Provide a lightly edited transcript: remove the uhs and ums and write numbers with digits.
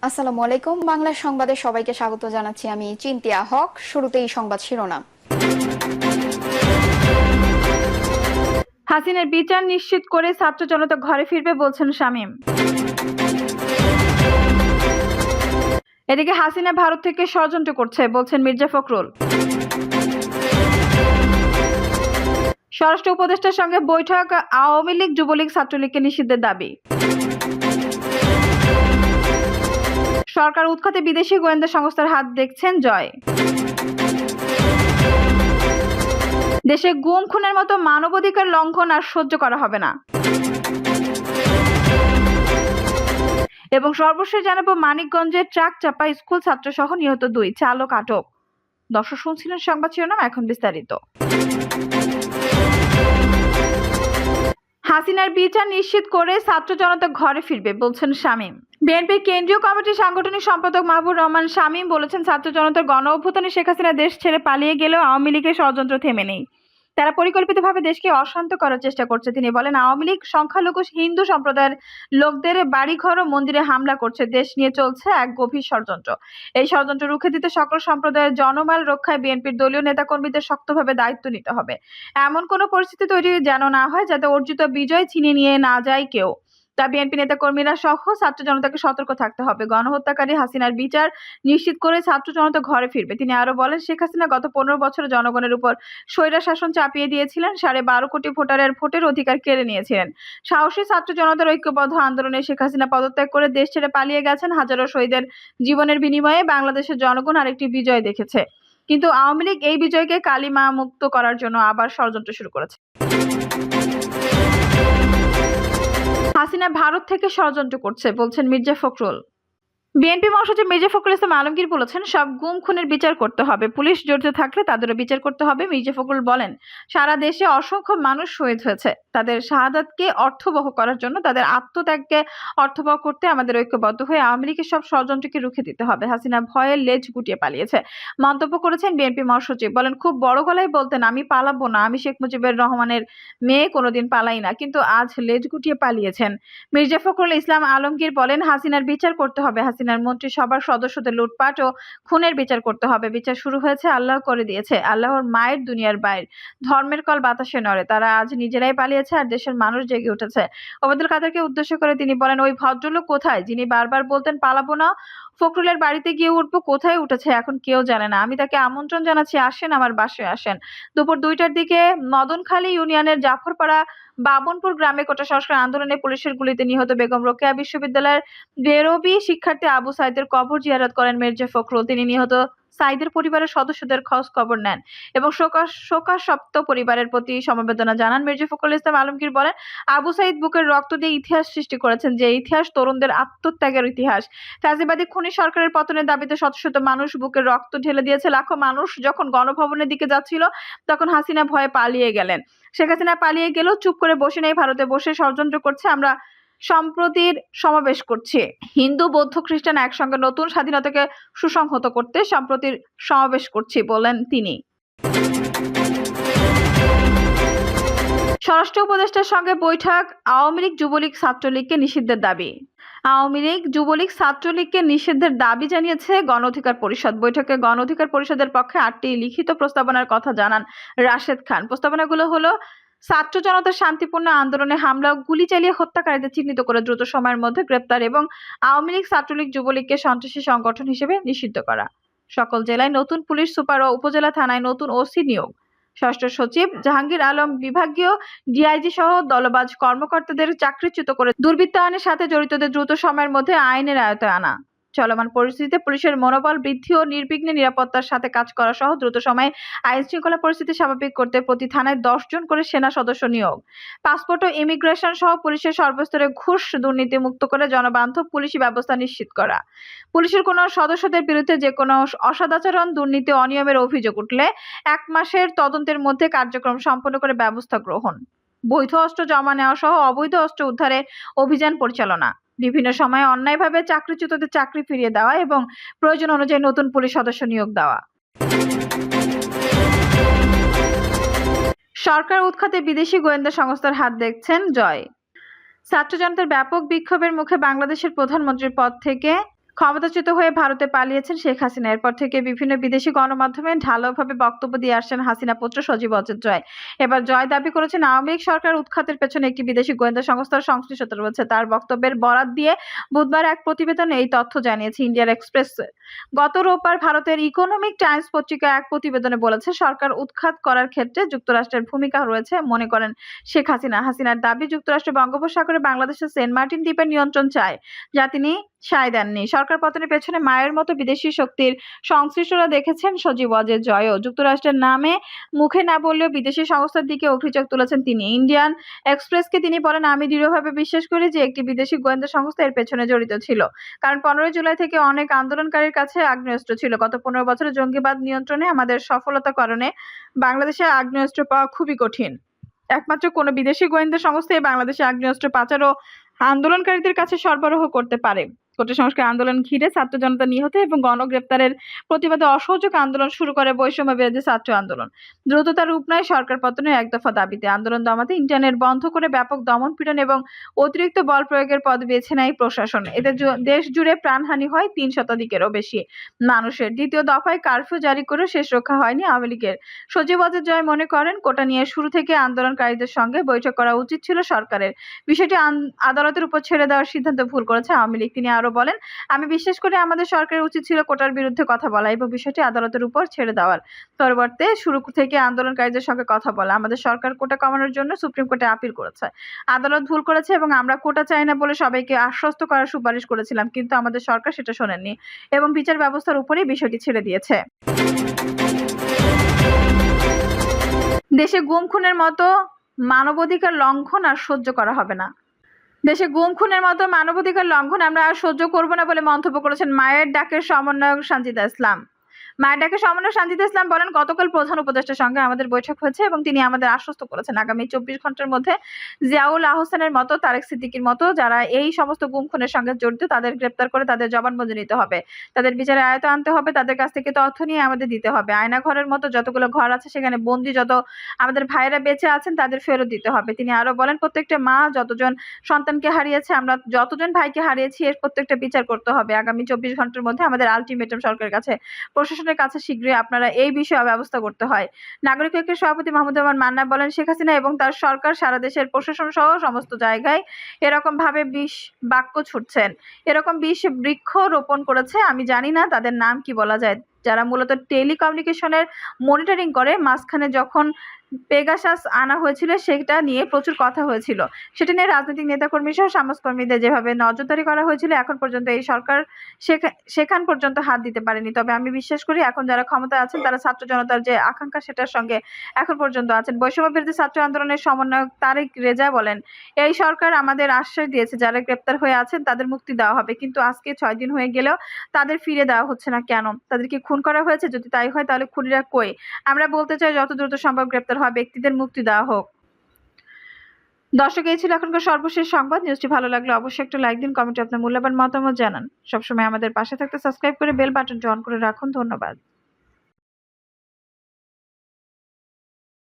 আসসালামু আলাইকুম। বাংলা সংবাদে সবাইকে স্বাগত জানাচ্ছি। আমি চিন্তিয়া হক। শুরুতেই সংবাদ শিরোনাম। হাসিনার বিচার নিশ্চিত করে ছাত্র জনতা ঘরে ফিরবে বলছেন শামীম। এদিকে হাসিনা ভারত থেকে ষড়যন্ত্র করছে বলছেন মির্জা ফখরুল। স্বরাষ্ট্র উপদেষ্টার সঙ্গে বৈঠক, আওয়ামী লীগ যুবলীগ ছাত্রলীগকে নিষিদ্ধের দাবি। সরকার উৎখাতে বিদেশি গোয়েন্দা সংস্থার হাত দেখছেন জয়। দেশে গুম খুনের মতো মানবাধিকার লঙ্ঘন আর সহ্য করা হবে না। এবং সর্বশেষ জানাবো মানিকগঞ্জের ট্রাক চাপা স্কুল ছাত্র সহ নিহত 2 চালক আটক। দর্শক শুনছিলেন সংবাদ শিরোনাম, এখন বিস্তারিত। হাসিনার বিচার নিশ্চিত করে ছাত্র জনতা ঘরে ফিরবে বলছেন শামীম। বিএনপির কেন্দ্রীয় কমিটির সাংগঠনিক সম্পাদক মাহবুব রহমান শামীম বলেছেন, ছাত্র জনতার গণ অভ্যুত্থানে শেখ হাসিনা দেশ ছেড়ে পালিয়ে গেলেও আওয়ামী লীগের ষড়যন্ত্র থেমে নেই। তারা পরিকল্পিতভাবে দেশকে অশান্ত করার চেষ্টা করছে। তিনি বলেন, আওয়ামী লীগ সংখ্যালঘু হিন্দু সম্প্রদায়ের লোকদের বাড়িঘর ও মন্দিরে হামলা করছে। দেশ নিয়ে চলছে এক গভীর ষড়যন্ত্র। এই ষড়যন্ত্র রুখে দিতে সকল সম্প্রদায়ের জনমাল রক্ষায় বিএনপির দলীয় নেতাকর্মীদের শক্তভাবে দায়িত্ব নিতে হবে। এমন কোনো পরিস্থিতি তৈরি যেন না হয় যাতে অর্জিত বিজয় ছিনিয়ে নিয়ে না যায় কেউ। তা বিএনপি নেতাকর্মীরা সহ ছাত্র জনতাকে সতর্ক থাকতে হবে। গণহত্যাকারী হাসিনার বিচার নিশ্চিত করে ছাত্র জনতা ঘরে ফিরবে। তিনি আরো বলেন, শেখ হাসিনা গত 15 বছর জনগণের উপর স্বৈরা শাসন চাপিয়ে দিয়েছিলেন, 12.5 কোটি ভোটারের ভোটের অধিকার কেড়ে নিয়েছিলেন। সাহসী ছাত্র জনতার ঐক্যবদ্ধ আন্দোলনে শেখ হাসিনা পদত্যাগ করে দেশ ছেড়ে পালিয়ে গেছেন। হাজারো শহীদের জীবনের বিনিময়ে বাংলাদেশের জনগণ আরেকটি বিজয় দেখেছে। কিন্তু আওয়ামী লীগ এই বিজয়কে কালিমা মুক্ত করার জন্য আবার ষড়যন্ত্র শুরু করেছে। হাসিনা ভারত থেকে ষড়যন্ত্র করছে বলছেন মির্জা ফখরুল। বিএনপি মহাসচিব মির্জা ফখরুল ইসলাম আলমগীর বলেছেন, সব গুম খুনের বিচার করতে হবে, পুলিশ জড়িত থাকলে তাদেরও বিচার করতে হবে। মির্জা ফখরুল বলেন, সারা দেশে অসংখ্য মানুষ শহীদ হয়েছে। তাদের শাহাদাতকে অর্থবহ করার জন্য, তাদের আত্মত্যাগকে অর্থবহ করতে আমাদের ঐক্যবদ্ধ হয়ে আওয়ামী লীগের সব ষড়যন্ত্রকে রুখে দিতে হবে। হাসিনা ভয়ে লেজ গুটিয়ে পালিয়েছে মন্তব্য করেছেন বিএনপি মহাসচিব। বলেন, খুব বড় গলায় বলতেন, আমি পালাবো না, আমি শেখ মুজিবুর রহমানের মেয়ে, কোনোদিন পালাই না, কিন্তু আজ লেজ গুটিয়ে পালিয়েছেন। মির্জা ফখরুল ইসলাম আলমগীর বলেন, হাসিনার বিচার করতে হবে। হাসিনার মন্ত্রিসভার সদস্যদের লুটপাট ও খুনের বিচার করতে হবে। বিচার শুরু হয়েছে, আল্লাহ করে দিয়েছে। আল্লাহর মায়ের দুনিয়ার বাইর, ধর্মের কল বাতাসে নড়ে। তারা আজ নিজেরাই পালিয়েছে আর দেশের মানুষ জেগে উঠেছে। ওবায়দুল কাদেরকে উদ্দেশ্য করে তিনি বলেন, ওই ভদ্রলোক কোথায় যিনি বারবার বলতেন পালাবো না? ফখরুলের বাড়িতে গিয়ে উঠবো, কোথায় উঠেছে এখন কেউ জানে না। আমি তাকে আমন্ত্রণ জানাচ্ছি, আসেন, আমার বাসায় আসেন। দুপুর 2টার দিকে মদনখালী ইউনিয়নের জাফরপাড়া বাবনপুর গ্রামে কোটা সংস্কার আন্দোলনে পুলিশের গুলিতে নিহত বেগম রোকেয়া বিশ্ববিদ্যালয়ের বেরোবি শিক্ষার্থী আবু সাইদের কবর জিয়ারত করেন মির্জা ফখরুল। তিনি নিহত সাইদের পরিবারের সদস্যদের খোঁজ খবর নেন এবং শোকাসপ্ত পরিবারের প্রতি সমবেদনা জানান। মির্জা ফখরুল ইসলাম আলমগীর বলেন, আবু সাইদ বুকের রক্ত দিয়ে ইতিহাস সৃষ্টি করেছেন, যে ইতিহাস তরুণদের আত্মত্যাগের ইতিহাস। ফ্যাসিবাদী খুনি সরকারের পতনের দাবিতে শত শত মানুষ বুকের রক্ত ঢেলে দিয়েছে। লাখো মানুষ যখন গণভবনের দিকে যাচ্ছিল, তখন হাসিনা ভয়ে পালিয়ে গেলেন। শেখ হাসিনা পালিয়ে গেলেও চুপ করে বসে নেই, ভারতে বসে ষড়যন্ত্র করছে। আমরা সম্প্রতির সমাবেশ করছি, হিন্দু বৌদ্ধ খ্রিস্টান একসঙ্গে নতুন স্বাধীনতাকে সুসংহত করতে সম্প্রতির সমাবেশ করছি বলেন তিনি। স্বরাষ্ট্র উপদেষ্টার সঙ্গে বৈঠক, আওয়ামী লীগ যুবলীগ ছাত্রলীগকে নিষিদ্ধের দাবি। আওয়ামী লীগ যুবলীগ ছাত্রলীগকে নিষিদ্ধের দাবি জানিয়েছে গণ অধিকার পরিষদ। বৈঠকে গণ অধিকার পরিষদের পক্ষে 8টি লিখিত প্রস্তাবনার কথা জানান রাশেদ খান। প্রস্তাবনাগুলো হলো, ছাত্র জনতার শান্তিপূর্ণ আন্দোলনে হামলা ও গুলি চালিয়ে হত্যাকারীদের চিহ্নিত করে দ্রুত সময়ের মধ্যে গ্রেপ্তার এবং আওয়ামী লীগ ছাত্রলীগ যুবলীগকে সন্ত্রাসী সংগঠন হিসেবে নিষিদ্ধ করা। সকল জেলায় নতুন পুলিশ সুপার ও উপজেলা থানায় নতুন ওসি নিয়োগ। ষষ্ঠ সচিব জাহাঙ্গীর আলম বিভাগীয় ডিআইজি সহ দলবাজ কর্মকর্তাদের চাকরিচ্যুত করে দুর্বৃত্তায়নের সাথে জড়িতদের দ্রুত সময়ের মধ্যে আইনের আয়তায় আনা। চলমান পরিস্থিতিতে পুলিশের মনোবল বৃদ্ধি ও নির্বিঘ্নে নিরাপত্তার সাথে কাজ করা সহ দ্রুত সময়ে আইন শৃঙ্খলা পরিস্থিতি স্বাভাবিক করতে প্রতি থানায় 10 জন করে সেনা সদস্য নিয়োগ। পাসপোর্ট ও ইমিগ্রেশন সহ পুলিশের সর্বস্তরে ঘুষ দুর্নীতি মুক্ত করে জনবান্ধব পুলিশি ব্যবস্থা নিশ্চিত করা। পুলিশের কোনো সদস্যদের বিরুদ্ধে যে কোনো অসদাচরণ, দুর্নীতি, অনিয়মের অভিযোগ উঠলে 1 মাসের তদন্তের মধ্যে কার্যক্রম সম্পন্ন করে ব্যবস্থা গ্রহণ। বৈধ অস্ত্র জমা নেওয়া সহ অবৈধ অস্ত্র উদ্ধারে অভিযান পরিচালনা। বিভিন্ন সময়ে অন্যায়ভাবে চাকরিচ্যুতদের চাকরি ফিরিয়ে দেওয়া এবং প্রয়োজন অনুযায়ী নতুন পুলিশ সদস্য নিয়োগ দেওয়া। সরকার উৎখাতে বিদেশি গোয়েন্দা সংস্থার হাত দেখছেন জয়। ছাত্র জনতার ব্যাপক বিক্ষোভের মুখে বাংলাদেশের প্রধানমন্ত্রীর পদ থেকে ক্ষমতাচ্যুত হয়ে ভারতে পালিয়েছেন শেখ হাসিনা। এরপর থেকে বিভিন্ন বিদেশি গণমাধ্যমে ঢালাওভাবে বক্তব্য দিয়ে আসছেন হাসিনা পুত্র সজীব ওয়াজেদ জয়। এবার জয় দাবি করেছেন আওয়ামী লীগ সরকার উৎখাতের পেছনে একটি বিদেশি গোয়েন্দা সংস্থার সংশ্লিষ্টতা রয়েছে। তার বক্তব্যের বরাত দিয়ে বুধবার এক প্রতিবেদনে এই তথ্য জানিয়েছে ইন্ডিয়ান এক্সপ্রেস। গত রোববার ভারতের ইকোনমিক টাইমস পত্রিকা এক প্রতিবেদনে বলেছে সরকার উৎখাত করার ক্ষেত্রে যুক্তরাষ্ট্রের ভূমিকা রয়েছে মনে করেন শেখ হাসিনা। হাসিনার দাবি যুক্তরাষ্ট্র বঙ্গোপসাগরে বাংলাদেশের সেন্ট মার্টিন দ্বীপের নিয়ন্ত্রণ চায়, যা তিনি সায় দেননি। সরকার পতনের পেছনে মায়ের মতো বিদেশি শক্তির সংশ্লিষ্টরা দেখেছেন সজীব ওয়াজেদ জয়ও। যুক্তরাষ্ট্রের নামে মুখে না বললেও বিদেশি সংস্থার দিকে অভিযোগ তুলেছেন তিনি। ইন্ডিয়ান এক্সপ্রেসকে তিনি বলেন, আমি দৃঢ়ভাবে বিশ্বাস করি যে একটি বিদেশি গোয়েন্দা সংস্থা এর পেছনে জড়িত ছিল। কারণ 15 জুলাই থেকে অনেক আন্দোলনকারীর কাছে আগ্নেয়াস্ত্র ছিল। গত 15 বছরে জঙ্গিবাদ নিয়ন্ত্রণে আমাদের সফলতার কারণে বাংলাদেশে আগ্নেয়াস্ত্র পাওয়া খুবই কঠিন। একমাত্র কোনো বিদেশি গোয়েন্দা সংস্থাই বাংলাদেশে আগ্নেয়াস্ত্র পাচার ও আন্দোলনকারীদের কাছে সরবরাহ করতে পারে। কোটা সংস্কার আন্দোলন ঘিরে ছাত্র জনতা নিহত এবং গণগ্রেপ্তারের প্রতিবাদে অসহযোগ আন্দোলন শুরু করে বৈষম্য বিরোধী ছাত্র আন্দোলন। দ্রুততা রূপ নেয় সরকার পতনের এক দফা দাবিতে। আন্দোলন দমাতে ইন্টারনেট বন্ধ করে ব্যাপক দমন-পীড়ন এবং অতিরিক্ত বল প্রয়োগের পথ বেছে নেয় প্রশাসন। এতে দেশ জুড়ে প্রাণহানি হয় 3 শতাধিকেরও বেশি মানুষের। দ্বিতীয় দফায় কারফিউ জারি করেও শেষ রক্ষা হয়নি আওয়ামী লীগের। সজীব ওয়াজেদ জয় মনে করেন, কোটা নিয়ে শুরু থেকে আন্দোলনকারীদের সঙ্গে বৈঠক করা উচিত ছিল সরকারের। বিষয়টি আদালতের উপর ছেড়ে দেওয়ার সিদ্ধান্ত ভুল করেছে আওয়ামী লীগ। তিনি আরো বলেন, আমি বিশ্বাস করি আমাদের সরকারের উচিত ছিল কোটার বিরুদ্ধে কথা বলা এবং বিষয়টি আদালতের উপর ছেড়ে দেওয়ার পরিবর্তে শুরু থেকে আন্দোলনকারীদের সঙ্গে কথা বলা। আমাদের সরকার কোটা কমানোর জন্য সুপ্রিম কোর্টে আপিল করেছে। আদালত ভুল করেছে এবং আমরা কোটা চাই না বলে সবাইকে আশ্বস্ত করার সুপারিশ করেছিলাম, কিন্তু আমাদের সরকার সেটা শোনেননি এবং বিচার ব্যবস্থার উপরেই বিষয়টি ছেড়ে দিয়েছে। দেশে গুম খুনের মতো মানবাধিকার লঙ্ঘন আর সহ্য করা হবে না। দেশে গুম খুনের মতো মানবাধিকার লঙ্ঘন আমরা আর সহ্য করব না বলে মন্তব্য করেছেন মায়ের ডাকের সমন্বয়ক সানজিদা ইসলাম। মায়ের ডাকের সমন্বয়ক সানজিদা ইসলাম বলেন, গতকাল প্রধান উপদেষ্টার সঙ্গে আমাদের বৈঠক হয়েছে এবং তিনি আমাদের আশ্বস্ত করেছেন আগামী 24 ঘন্টার মধ্যে জিয়াউল আহসানের মতো, তারেক সিদ্দিকীর মতো যারা এই সমস্ত গুম খুনের সঙ্গে জড়িত তাদের গ্রেপ্তার করে তাদের জবানবন্দি নিতে হবে, তাদের বিচারের আয়ত্তে আনতে হবে, তাদের কাছ থেকে তথ্য নিয়ে আমাদের দিতে হবে। আয়না ঘরের মতো যতগুলো ঘর আছে সেখানে বন্দি যত আমাদের ভাইয়েরা বেঁচে আছেন তাদের ফেরত দিতে হবে। তিনি আরো বলেন, প্রত্যেকটা মা যতজন সন্তানকে হারিয়েছে, আমরা যতজন ভাইকে হারিয়েছি এর প্রত্যেকটা বিচার করতে হবে। আগামী 24 ঘন্টার মধ্যে আমাদের আলটিমেটাম সরকারের কাছে, প্রশাসনের কাছে শীঘ্রই আপনারা এই বিষয়ে ব্যবস্থা করতে হয়। নাগরিক ঐক্যের সভাপতি মাহমুদুর রহমান মান্না বলেন, শেখ হাসিনা এবং তার সরকার সারা দেশের প্রশাসন সহ সমস্ত জায়গায় এরকম ভাবে বিষ বাক্য ছুটছেন, এরকম বিষ বৃক্ষ রোপণ করেছে। আমি জানি না তাদের নাম কি বলা যায়, যারা মূলত টেলিকমিউনিকেশনের মনিটরিং করে। মাঝখানে যখন পেগাসাস আনা হয়েছিল সেটা নিয়ে প্রচুর কথা হয়েছিল, সেটা নিয়ে রাজনৈতিক নেতাকর্মী সহ সমাজকর্মীদের যেভাবে নজরদারি করা হয়েছিল এখন পর্যন্ত এই সরকার সেখান পর্যন্ত হাত দিতে পারেনি। তবে আমি বিশ্বাস করি এখন যারা ক্ষমতায় আছেন তারা ছাত্র জনতার যে আকাঙ্ক্ষা সেটার সঙ্গে এখন পর্যন্ত আছেন। বৈষম্য বিরোধী ছাত্র আন্দোলনের সমন্বয়ক তারেক রেজা বলেন, এই সরকার আমাদের আশ্বাস দিয়েছে যারা গ্রেপ্তার হয়ে আছেন তাদের মুক্তি দেওয়া হবে, কিন্তু আজকে 6 দিন হয়ে গেলেও তাদের ফিরে দেওয়া হচ্ছে না কেন? তাদের কি খুন করা হয়েছে? যদি তাই হয় তাহলে খুনিরা কই? আমরা বলতে চাই যত দ্রুত সম্ভব গ্রেপ্তার হওয়া ব্যক্তিদের মুক্তি দেওয়া হোক। দর্শক, এই ছিল এখনকার সর্বশেষ সংবাদ। নিউজটি ভালো লাগলে অবশ্যই একটা লাইক দিন, কমেন্টে আপনার মূল্যবান মতামত জানান। সবসময় আমাদের পাশে থাকতে সাবস্ক্রাইব করে বেল বাটনটি অন করে রাখুন। ধন্যবাদ।